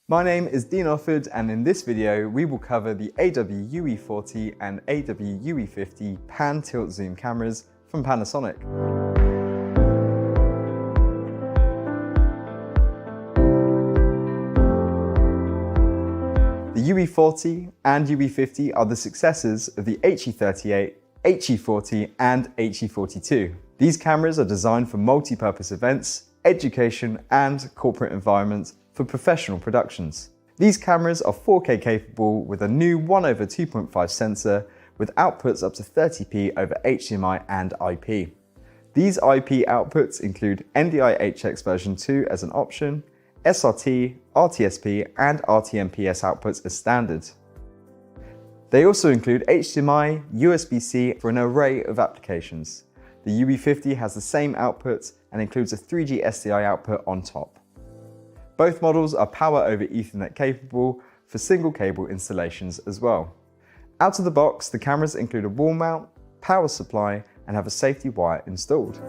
My name is Dean Offord, and in this video we will cover the UE40 and UE50 pan tilt zoom cameras from Panasonic. The UE40 and UE50 are the successors of the HE38, HE40 and HE42. These cameras are designed for multi-purpose events, education and corporate environments for professional productions. These cameras are 4K capable with a new 1/2.5 sensor with outputs up to 30p over HDMI and IP. These IP outputs include NDI-HX version 2 as an option, SRT, RTSP and RTMPS outputs as standard. They also include HDMI, USB-C for an array of applications. The UE50 has the same outputs and includes a 3G SDI output on top. Both models are Power over Ethernet capable for single cable installations as well. Out of the box, the cameras include a wall mount, power supply and have a safety wire installed.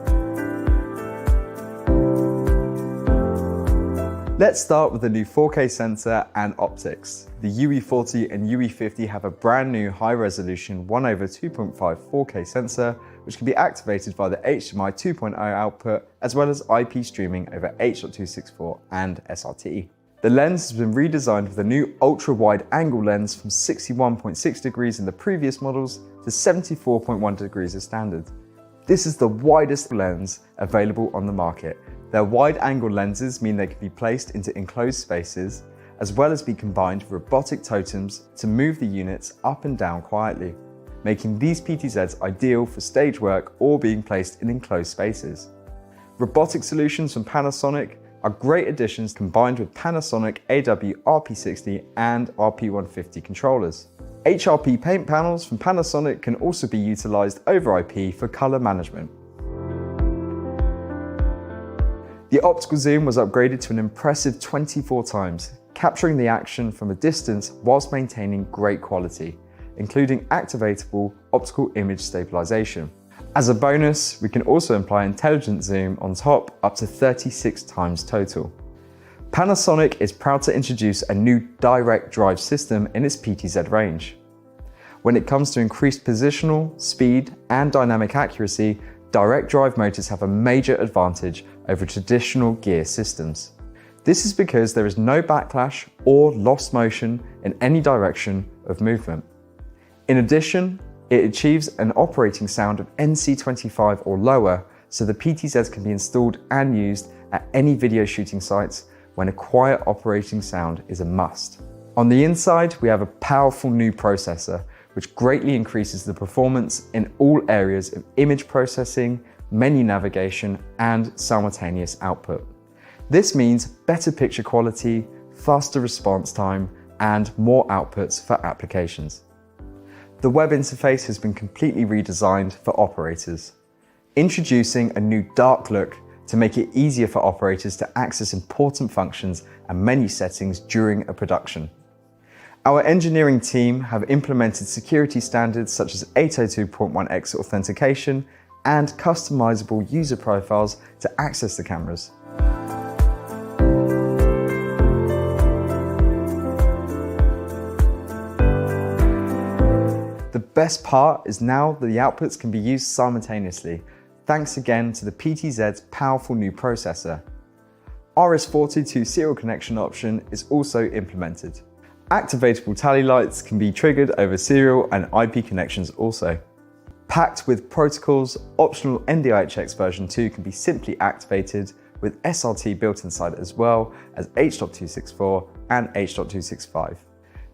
Let's start with the new 4K sensor and optics. The UE40 and UE50 have a brand new high-resolution 1/2.5 4K sensor which can be activated via the HDMI 2.0 output as well as IP streaming over H.264 and SRT. The lens has been redesigned with a new ultra-wide angle lens from 61.6 degrees in the previous models to 74.1 degrees as standard. This is the widest lens available on the market. Their wide-angle lenses mean they can be placed into enclosed spaces, as well as be combined with robotic totems to move the units up and down quietly, making these PTZs ideal for stage work or being placed in enclosed spaces. Robotic solutions from Panasonic are great additions combined with Panasonic AW RP60 and RP150 controllers. HRP paint panels from Panasonic can also be utilised over IP for colour management. The optical zoom was upgraded to an impressive 24 times, capturing the action from a distance whilst maintaining great quality, including activatable optical image stabilization. As a bonus, we can also apply intelligent zoom on top up to 36 times total. Panasonic is proud to introduce a new direct drive system in its PTZ range. When it comes to increased positional, speed, and dynamic accuracy, direct drive motors have a major advantage over traditional gear systems. This is because there is no backlash or lost motion in any direction of movement. In addition, it achieves an operating sound of NC25 or lower, so the PTZs can be installed and used at any video shooting sites when a quiet operating sound is a must. On the inside, we have a powerful new processor, which greatly increases the performance in all areas of image processing, menu navigation, and simultaneous output. This means better picture quality, faster response time, and more outputs for applications. The web interface has been completely redesigned for operators, introducing a new dark look to make it easier for operators to access important functions and menu settings during a production. Our engineering team have implemented security standards such as 802.1x authentication and customizable user profiles to access the cameras. The best part is now that the outputs can be used simultaneously, thanks again to the PTZ's powerful new processor. RS422 serial connection option is also implemented. Activatable tally lights can be triggered over serial and IP connections also. Packed with protocols, optional NDI-HX version 2 can be simply activated with SRT built inside as well as H.264 and H.265.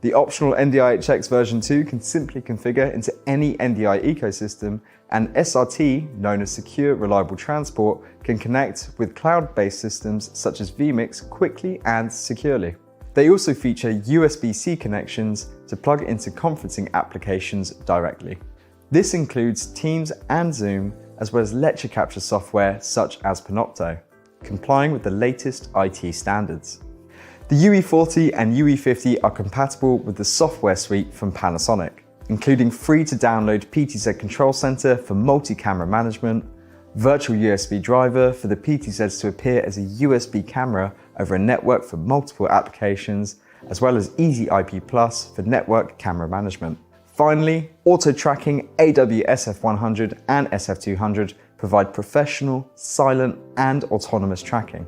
The optional NDI-HX version 2 can simply configure into any NDI ecosystem, and SRT, known as Secure Reliable Transport, can connect with cloud-based systems such as vMix quickly and securely. They also feature USB-C connections to plug into conferencing applications directly. This includes Teams and Zoom, as well as lecture capture software such as Panopto, complying with the latest IT standards. The UE40 and UE50 are compatible with the software suite from Panasonic, including free-to-download PTZ Control Center for multi-camera management, virtual USB driver for the PTZs to appear as a USB camera over a network for multiple applications, as well as Easy IP Plus for network camera management. Finally, auto-tracking AWSF100 and SF200 provide professional, silent, and autonomous tracking.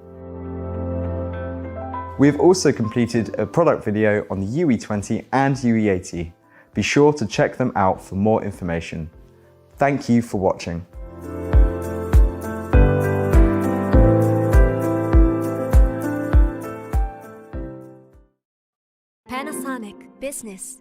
We have also completed a product video on the UE20 and UE80. Be sure to check them out for more information. Thank you for watching. Panasonic Business.